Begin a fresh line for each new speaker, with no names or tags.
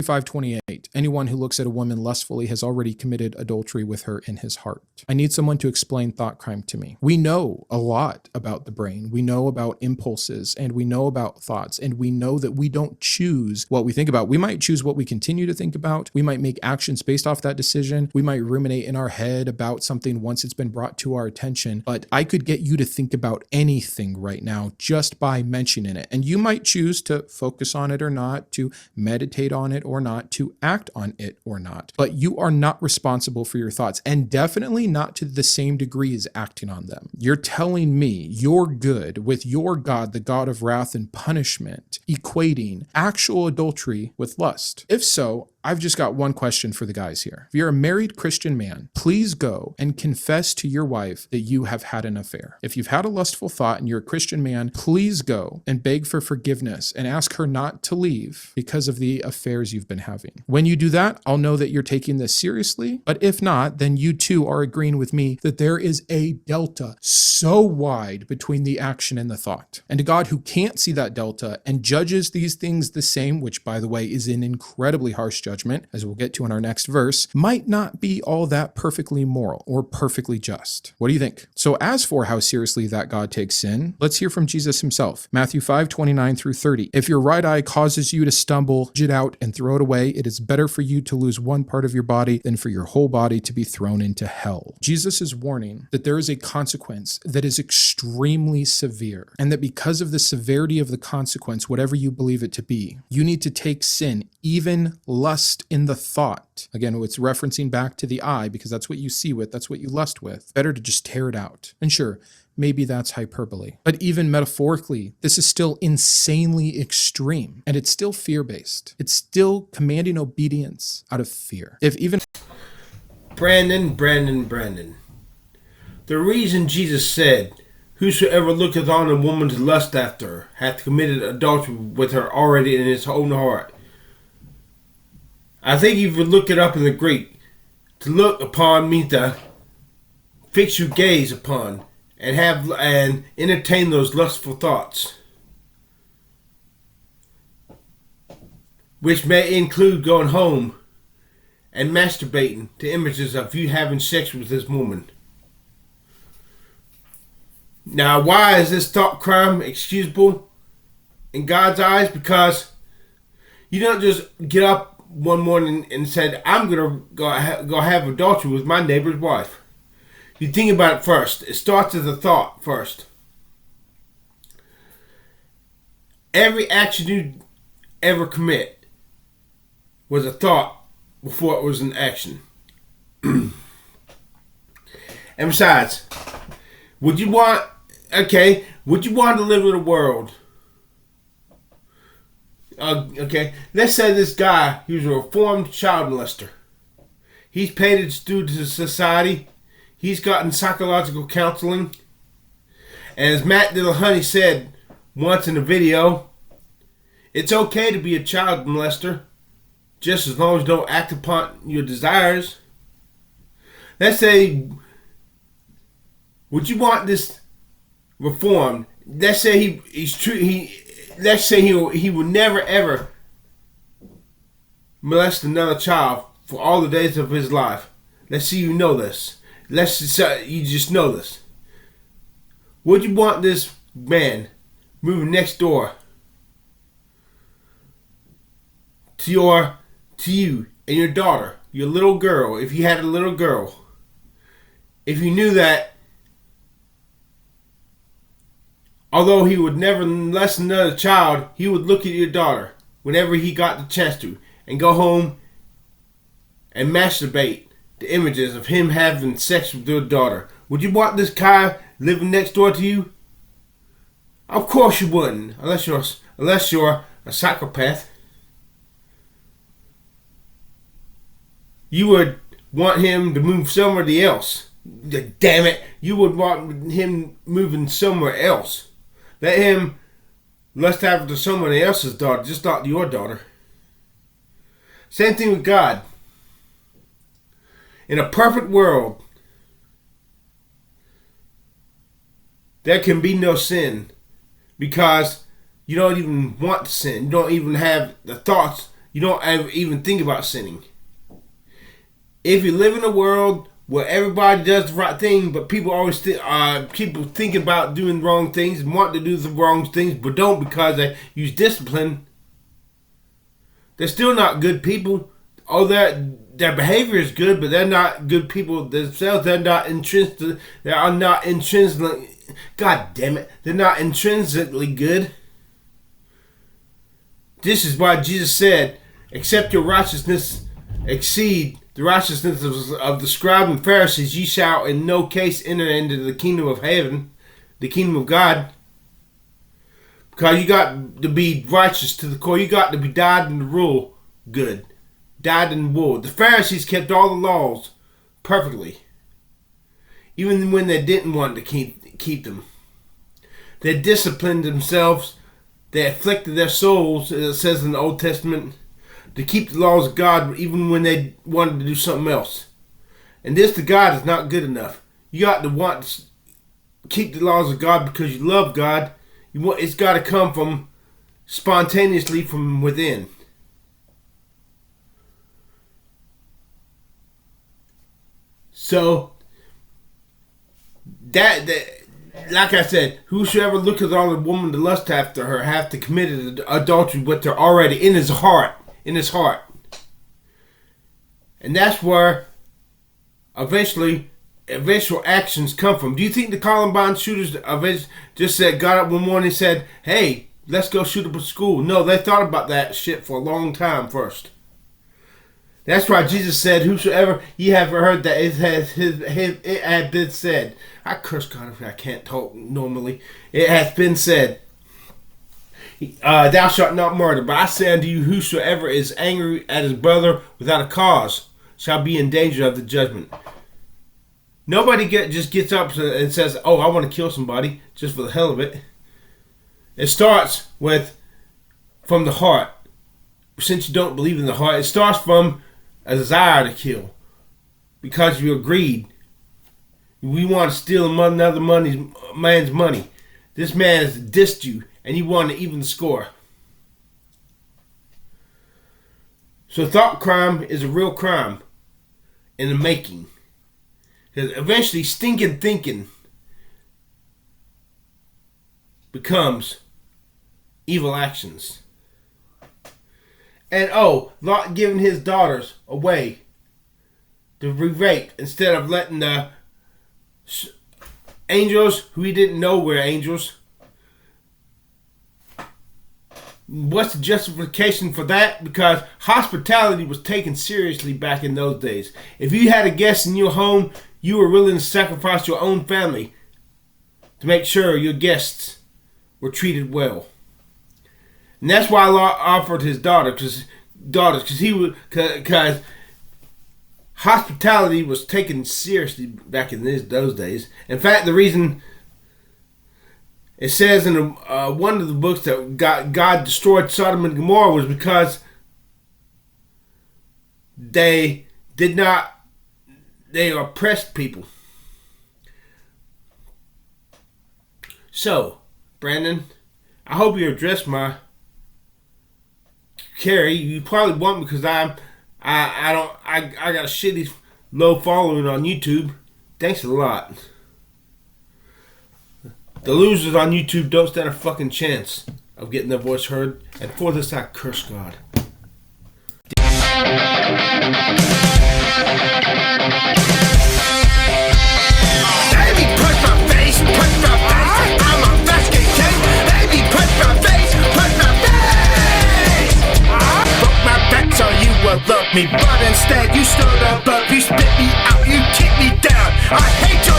5:28. Anyone who looks at a woman lustfully has already committed adultery with her in his heart. I need someone to explain thought crime to me. We know a lot about the brain. We know about impulses, and we know about thoughts, and we know that we don't choose what we think about. We might choose what we continue to think about. We might make actions based off that decision. We might ruminate in our head about something once it's been brought to our attention. But I could get you to think about anything right now just by mentioning it. And you might choose to focus on it or not, to meditate on it or not, to act on it or not. But you are not responsible for your thoughts, and definitely not to the same degree as acting on them. You're telling me you're good with your God, the God of wrath and punishment, equating actual adultery with lust. If so, I've just got one question for the guys here. If you're a married Christian man, please go and confess to your wife that you have had an affair. If you've had a lustful thought and you're a Christian man, please go and beg for forgiveness and ask her not to leave because of the affairs you've been having. When you do that, I'll know that you're taking this seriously. But if not, then you too are agreeing with me that there is a delta so wide between the action and the thought. And a God who can't see that delta and judges these things the same, which by the way is an incredibly harsh judgment, as we'll get to in our next verse, might not be all that perfectly moral or perfectly just. What do you think? So as for how seriously that God takes sin, let's hear from Jesus himself. Matthew 5:29 through 30. If your right eye causes you to stumble, gouge it out and throw it away. It is better for you to lose one part of your body than for your whole body to be thrown into hell. Jesus is warning that there is a consequence that is extremely severe, and that because of the severity of the consequence, whatever you believe it to be, you need to take sin, even lust in the thought. Again, it's referencing back to the eye because that's what you see with, that's what you lust with. Better to just tear it out. And sure, maybe that's hyperbole. But even metaphorically, this is still insanely extreme, and it's still fear-based. It's still commanding obedience out of fear. If even
Brandon. The reason Jesus said, "Whosoever looketh on a woman to lust after her, hath committed adultery with her already in his own heart." I think if you look it up in the Greek, to look upon means to fix your gaze upon and entertain those lustful thoughts, which may include going home and masturbating to images of you having sex with this woman. Now, why is this thought crime excusable in God's eyes? Because you don't just get up one morning and said, "I'm gonna go have adultery with my neighbor's wife." You think about it first. It starts as a thought first. Every action you ever commit was a thought before it was an action. And besides, would you want to live in a world? Let's say this guy, he was a reformed child molester. He's paid his due to society. He's gotten psychological counseling. And as Matt Dillahunty said once in a video, it's okay to be a child molester, just as long as you don't act upon your desires. Let's say, would you want this reformed? Let's say he would never ever molest another child for all the days of his life. Let's see you know this. You just know this. Would you want this man moving next door to you and your daughter, your little girl, if you had a little girl, if you knew that although he would never molest another child, he would look at your daughter whenever he got the chance to and go home and masturbate the images of him having sex with your daughter? Would you want this guy living next door to you? Of course you wouldn't, unless you're a psychopath. You would want him to move somewhere else. Damn it, you would want him moving somewhere else. Let him lust after someone else's daughter, just not your daughter. Same thing with God. In a perfect world, there can be no sin because you don't even want to sin. You don't even have the thoughts you don't ever even think about sinning. If you live in a world where everybody does the right thing, but people always people think about doing wrong things and want to do the wrong things, but don't because they use discipline, they're still not good people. Oh, their behavior is good, but they're not good people themselves. They're not intrinsically. They are not intrinsically. God damn it! They're not intrinsically good. This is why Jesus said, "Except your righteousness exceed the righteousness of the scribes and Pharisees, ye shall in no case enter into the kingdom of heaven, the kingdom of God." Because you got to be righteous to the core. You got to be dyed in the rule good. Dyed in the wool. The Pharisees kept all the laws perfectly. Even when they didn't want to keep them. They disciplined themselves. They afflicted their souls, as it says in the Old Testament, to keep the laws of God even when they wanted to do something else. And this to God is not good enough. You got to want to keep the laws of God because you love God. It's got to come from spontaneously from within. So that like I said, whosoever looketh on a woman to lust after her hath to commit adultery with her already in his heart. And that's where eventual actions come from. Do you think the Columbine shooters just got up one morning and said, "Hey, let's go shoot up a school"? No, they thought about that shit for a long time first. That's why Jesus said, "Whosoever ye have heard that it had been said." I curse God if I can't talk normally. It has been said, "Thou shalt not murder." But I say unto you, whosoever is angry at his brother without a cause shall be in danger of the judgment. Nobody just gets up and says, "Oh, I want to kill somebody," just for the hell of it. It starts from the heart. Since you don't believe in the heart, it starts from a desire to kill. Because you're greed. We want to steal another man's money. This man has dissed you, and you want to even the score. So thought crime is a real crime in the making. Because eventually stinking thinking becomes evil actions. And Lot giving his daughters away to be raped instead of letting the angels who he didn't know were angels. What's the justification for that? Because hospitality was taken seriously back in those days. If you had a guest in your home, you were willing to sacrifice your own family to make sure your guests were treated well. And that's why Lot offered his daughters, because hospitality was taken seriously back in those days. In fact, the reason it says in one of the books that God destroyed Sodom and Gomorrah was because they oppressed people. So, Brandon, I hope you addressed my carry. You probably won't because I got a shitty low following on YouTube. Thanks a lot. The losers on YouTube don't stand a fucking chance of getting their voice heard. And for this, I curse God.
Baby, push my face. I'm a basket cake. Baby, push my face. Broke my back so you will love me, but instead you stood above. You spit me out, you kick me down. I hate your